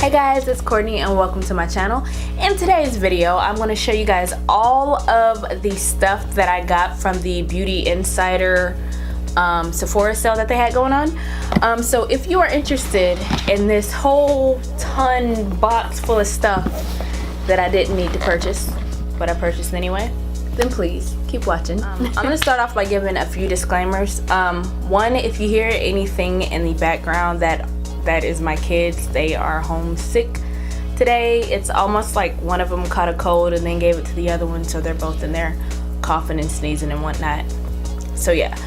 Hey guys, it's Courtney and welcome to my channel. In today's video, I'm going to show you guys all of the stuff that I got from the Beauty Insider Sephora sale that they had going on. So if you are interested in this whole ton box full of stuff that I didn't need to purchase, but I purchased anyway, then please keep watching. I'm going to start off by giving a few disclaimers. One, if you hear anything in the background that is my kids, they are homesick today. It's almost like one of them caught a cold and then gave it to the other one, so they're both in there coughing and sneezing and whatnot. So yeah.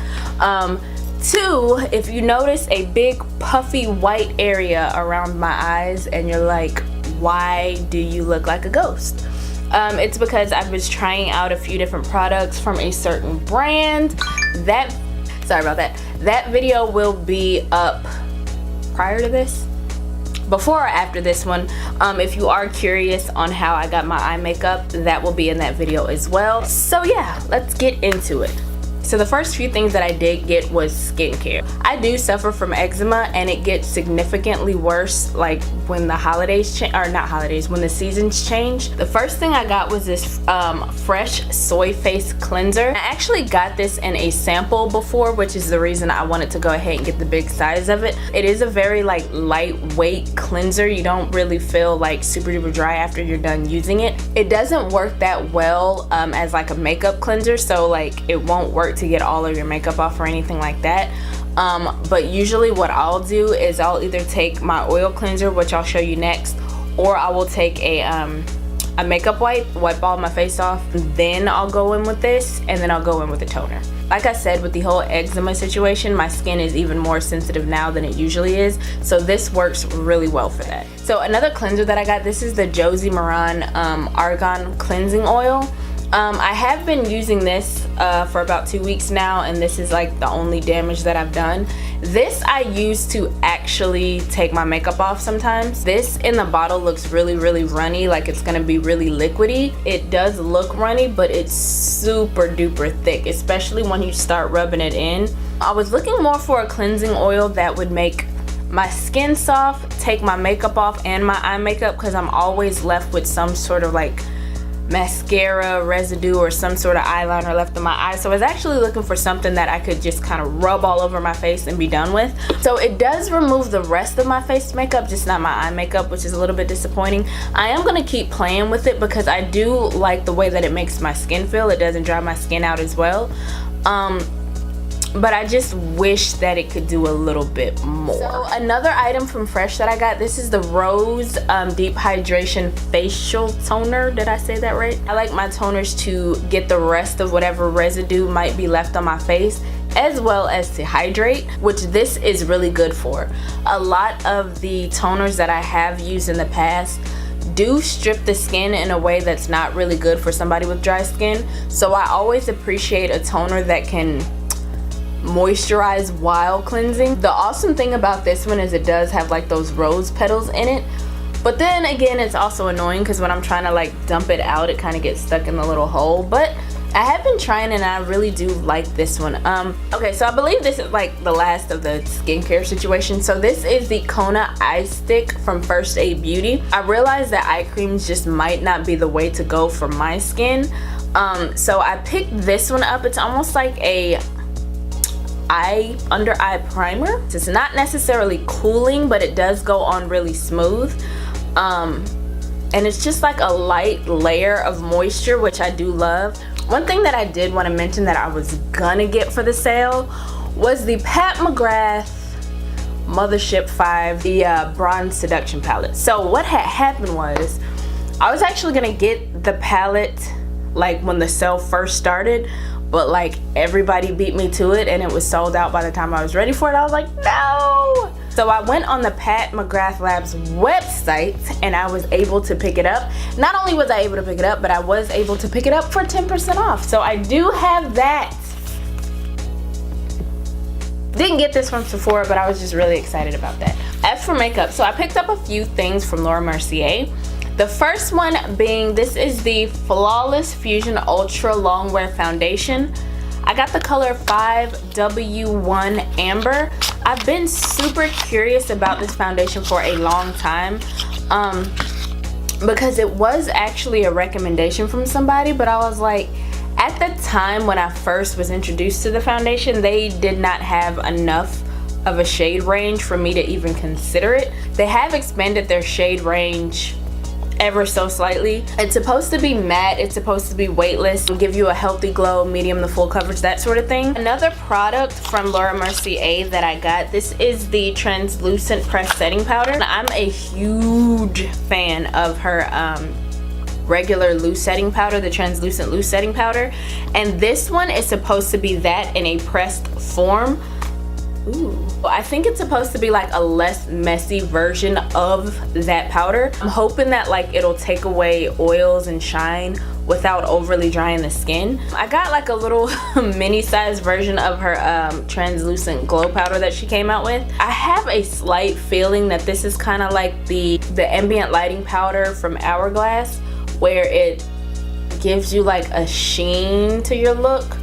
Two, if you notice a big puffy white area around my eyes and you're like, why do you look like a ghost? It's because I was trying out a few different products from a certain brand. Sorry about that. That video will be up prior to this, before or after this one. If you are curious on how I got my eye makeup, that will be in that video as well. So yeah, let's get into it. So the first few things that I did get was skincare. I do suffer from eczema and it gets significantly worse like when the holidays change, or not holidays, when the seasons change. The first thing I got was this fresh soy face cleanser. I actually got this in a sample before, which is the reason I wanted to go ahead and get the big size of it. It is a very like lightweight cleanser. You don't really feel like super duper dry after you're done using it. It doesn't work that well as like a makeup cleanser, so like it won't work to get all of your makeup off or anything like that. But usually what I'll do is I'll either take my oil cleanser, which I'll show you next, or I will take a makeup wipe all my face off, then I'll go in with this, and then I'll go in with a toner. Like I said, with the whole eczema situation, my skin is even more sensitive now than it usually is, so this works really well for that. So another cleanser that I got, this is the Josie Maran Argan cleansing oil. I have been using this for about 2 weeks now, and this is like the only damage that I've done. This I use to actually take my makeup off sometimes. This in the bottle looks really runny, like it's gonna be really liquidy. It does look runny, but it's super duper thick, especially when you start rubbing it in. I was looking more for a cleansing oil that would make my skin soft, take my makeup off and my eye makeup, because I'm always left with some sort of like mascara residue or some sort of eyeliner left in my eye. So I was actually looking for something that I could just kind of rub all over my face and be done with. So it does remove the rest of my face makeup, just not my eye makeup, which is a little bit disappointing. I am going to keep playing with it because I do like the way that it makes my skin feel. It doesn't dry my skin out as well. But I just wish that it could do a little bit more. So another item from Fresh that I got, this is the Rose Deep Hydration Facial Toner. Did I say that right? I like my toners to get the rest of whatever residue might be left on my face, as well as to hydrate, which this is really good for. A lot of the toners that I have used in the past do strip the skin in a way that's not really good for somebody with dry skin. So I always appreciate a toner that can moisturize while cleansing. The awesome thing about this one is it does have like those rose petals in it, but then again it's also annoying because when I'm trying to like dump it out, it kind of gets stuck in the little hole. But I have been trying and I really do like this one. Okay, so I believe this is like the last of the skincare situation. So this is the Kona eye stick from First Aid Beauty. I realized that eye creams just might not be the way to go for my skin, so I picked this one up. It's almost like a under eye primer. It's not necessarily cooling, but it does go on really smooth, and it's just like a light layer of moisture, which I do love. One thing that I did want to mention that I was gonna get for the sale was the McGrath Mothership 5, the Bronze Seduction palette. So what had happened was I was actually gonna get the palette like when the sale first started, but like everybody beat me to it and it was sold out by the time I was ready for it. I was like, no! So I went on the McGrath Labs website and I was able to pick it up. Not only was I able to pick it up, but I was able to pick it up for 10% off. So I do have that. Didn't get this from Sephora, but I was just really excited about that. As for makeup, so I picked up a few things from Mercier. The first one being, this is the Flawless Fusion Ultra Longwear Foundation. I got the color 5W1 Amber. I've been super curious about this foundation for a long time. because it was actually a recommendation from somebody, but I was like, at the time when I first was introduced to the foundation, they did not have enough of a shade range for me to even consider it. They have expanded their shade range ever so slightly. It's supposed to be matte, it's supposed to be weightless, give you a healthy glow, medium to full coverage, that sort of thing. Another product from Laura Mercier that I got, this is the translucent pressed setting powder. I'm a huge fan of her regular loose setting powder, the translucent loose setting powder, and this one is supposed to be that in a pressed form. Ooh. I think it's supposed to be like a less messy version of that powder. I'm hoping that like it'll take away oils and shine without overly drying the skin. I got like a little mini size version of her translucent glow powder that she came out with. I have a slight feeling that this is kind of like the ambient lighting powder from Hourglass, where it gives you like a sheen to your look.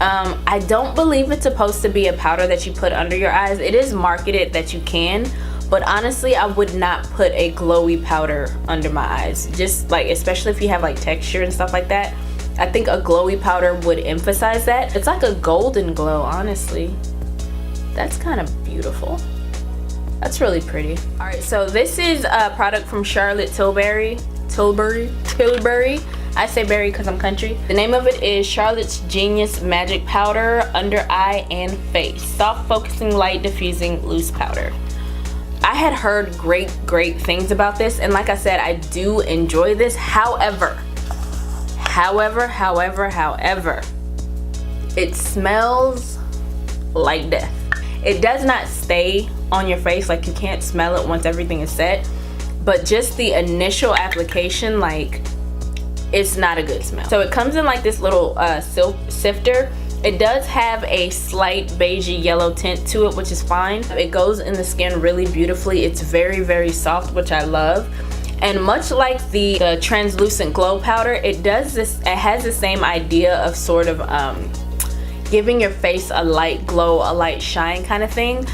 I don't believe it's supposed to be a powder that you put under your eyes. It is marketed that you can, but honestly I would not put a glowy powder under my eyes, just like, especially if you have like texture and stuff like that. I think a glowy powder would emphasize that. It's like a golden glow, honestly. That's kind of beautiful. That's really pretty. All right, so this is a product from Charlotte Tilbury. I say berry because I'm country. The name of it is Charlotte's Genius Magic Powder Under Eye and Face. Soft focusing, light diffusing, loose powder. I had heard great things about this, and like I said, I do enjoy this. However, it smells like death. It does not stay on your face, like you can't smell it once everything is set, but just the initial application, like, it's not a good smell. So it comes in like this little silk sifter. It does have a slight beigey yellow tint to it, which is fine. It goes in the skin really beautifully. It's very soft, which I love. And much like the translucent glow powder, it has the same idea of sort of giving your face a light glow, a light shine kind of thing.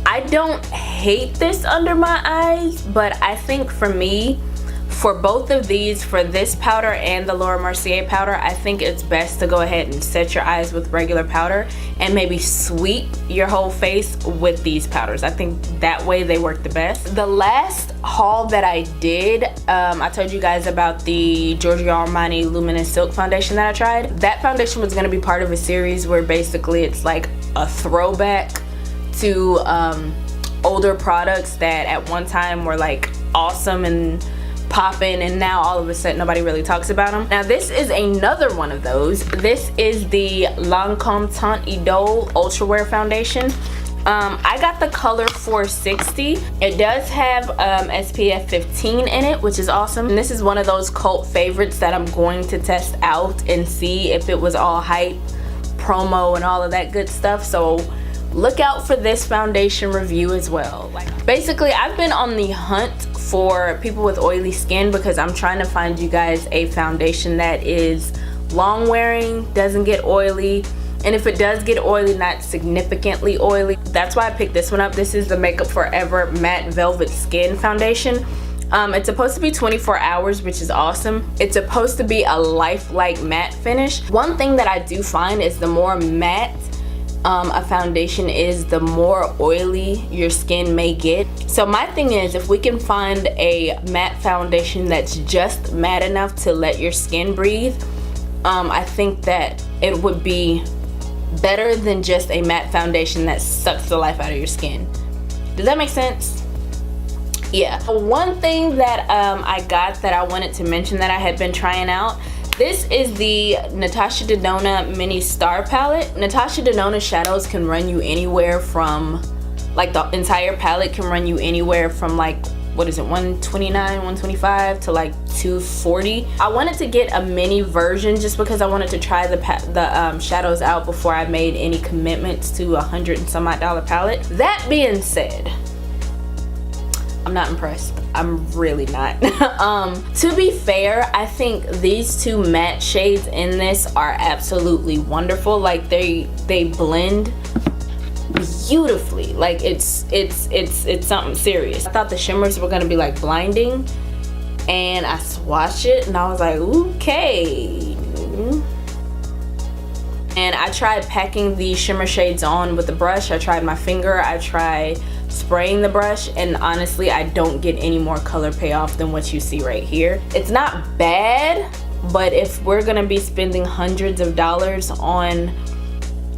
I don't hate this under my eyes, but I think for me, for both of these, for this powder and the Laura Mercier powder, I think it's best to go ahead and set your eyes with regular powder and maybe sweep your whole face with these powders. I think that way they work the best. The last haul that I did, I told you guys about the Giorgio Armani Luminous Silk foundation that I tried. That foundation was going to be part of a series where basically it's like a throwback to older products that at one time were like awesome and popping, and now all of a sudden nobody really talks about them. Now this is another one of those. This is the Lancome Teint Idole Ultra Wear Foundation. I got the color 460. It does have SPF 15 in it, which is awesome. And this is one of those cult favorites that I'm going to test out and see if it was all hype, promo, and all of that good stuff. So look out for this foundation review as well. Like, basically, I've been on the hunt for people with oily skin because I'm trying to find you guys a foundation that is long wearing, doesn't get oily, and if it does get oily, not significantly oily. That's why I picked this one up. This is the Makeup Forever Matte Velvet Skin Foundation. It's supposed to be 24 hours, which is awesome. It's supposed to be a lifelike matte finish. One thing that I do find is the more matte a foundation is, the more oily your skin may get. So my thing is, if we can find a matte foundation that's just matte enough to let your skin breathe, I think that it would be better than just a matte foundation that sucks the life out of your skin. Does that make sense? Yeah. One thing that I got that I wanted to mention that I had been trying out, this is the Natasha Denona Mini Star Palette. Natasha Denona shadows can run you anywhere from, like, the entire palette can run you anywhere from, like, what is it, 129, 125 to like 240. I wanted to get a mini version just because I wanted to try the shadows out before I made any commitments to $100 and some odd palette. That being said, I'm not impressed. I'm really not. To be fair, I think these two matte shades in this are absolutely wonderful. Like, they blend beautifully. Like it's something serious. I thought the shimmers were gonna be like blinding, and I swatched it and I was like, okay. And I tried packing the shimmer shades on with the brush. I tried my finger, I tried spraying the brush, and honestly I don't get any more color payoff than what you see right here. It's not bad, but if we're gonna be spending hundreds of dollars on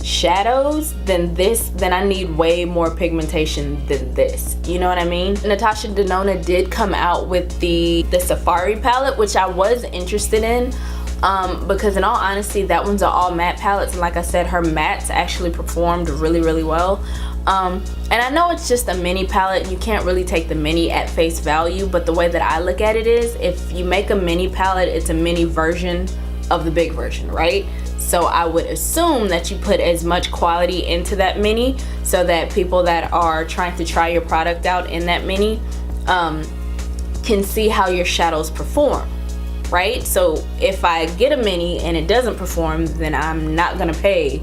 shadows then I need way more pigmentation than this, you know what I mean? Natasha Denona did come out with the Safari palette, which I was interested in, because in all honesty that one's an all matte palettes, and like I said, her mattes actually performed really well. And I know it's just a mini palette and you can't really take the mini at face value, but the way that I look at it is, if you make a mini palette, it's a mini version of the big version, right? So I would assume that you put as much quality into that mini so that people that are trying to try your product out in that mini can see how your shadows perform, right? So if I get a mini and it doesn't perform, then I'm not gonna pay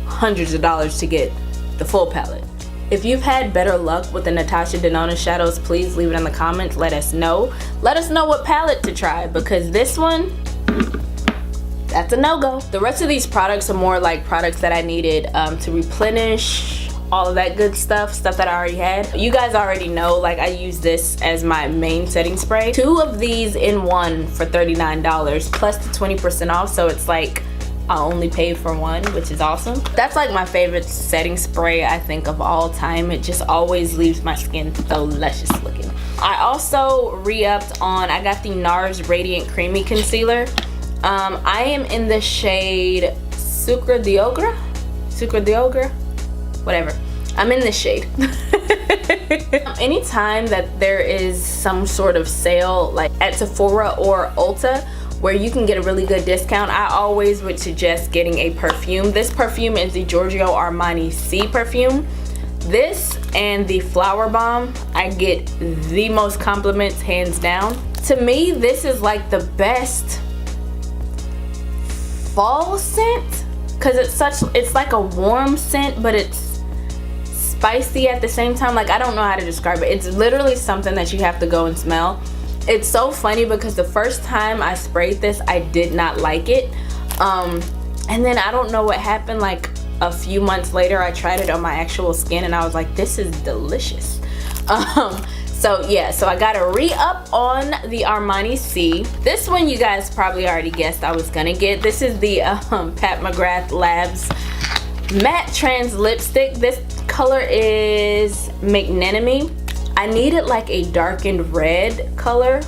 hundreds of dollars to get the full palette. If you've had better luck with the Natasha Denona shadows, please leave it in the comments. Let us know. Let us know what palette to try, because this one, that's a no-go. The rest of these products are more like products that I needed to replenish all of that good stuff that I already had. You guys already know, like, I use this as my main setting spray. 2 of these in one for $39 plus the 20% off, so it's like I only paid for one, which is awesome. That's like my favorite setting spray I think of all time. It just always leaves my skin so luscious looking. I also re-upped on, I got the NARS Radiant Creamy Concealer. I am in the shade Sucre de Ogre, whatever. I'm in this shade. Anytime that there is some sort of sale, like at Sephora or Ulta, where you can get a really good discount, I always would suggest getting a perfume. This perfume is the Giorgio Armani C perfume. This and the Flower Bomb, I get the most compliments hands down. To me, this is like the best fall scent, because it's like a warm scent, but it's spicy at the same time. Like, I don't know how to describe it. It's literally something that you have to go and smell. It's so funny because the first time I sprayed this, I did not like it, and then I don't know what happened, like a few months later I tried it on my actual skin and I was like, this is delicious. So yeah, so I got a re-up on the Armani C. This one you guys probably already guessed I was gonna get. This is the Pat McGrath Labs Matte Trans Lipstick. This color is Magnanimity. I needed like a darkened red color.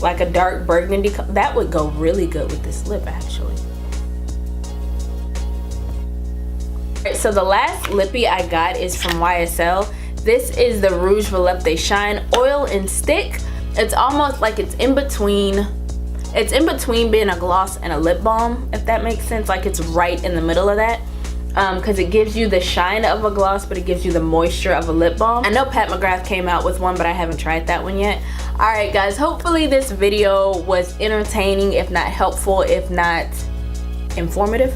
Like a dark burgundy color. That would go really good with this lip actually. Alright, so the last lippy I got is from YSL. This is the Rouge Volupté Shine Oil and Stick. It's almost like it's in between being a gloss and a lip balm, if that makes sense. Like it's right in the middle of that, because it gives you the shine of a gloss, but it gives you the moisture of a lip balm. I know Pat McGrath came out with one, but I haven't tried that one yet. Alright guys, hopefully this video was entertaining, if not helpful, if not informative.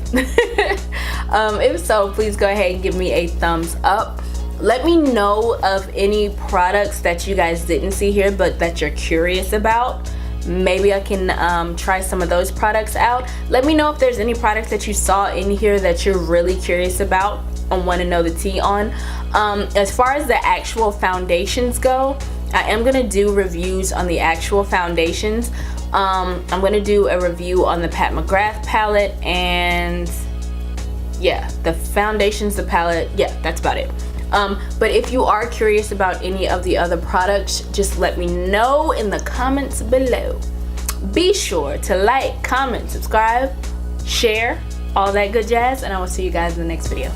If so, please go ahead and give me a thumbs up. Let me know of any products that you guys didn't see here but that you're curious about. Maybe I can try some of those products out. Let me know if there's any products that you saw in here that you're really curious about and want to know the tea on. As far as the actual foundations go, I am going to do reviews on the actual foundations. I'm going to do a review on the Pat McGrath palette, and yeah, the foundations, the palette, yeah, that's about it. But if you are curious about any of the other products, just let me know in the comments below. Be sure to like, comment, subscribe, share, all that good jazz, and I will see you guys in the next video.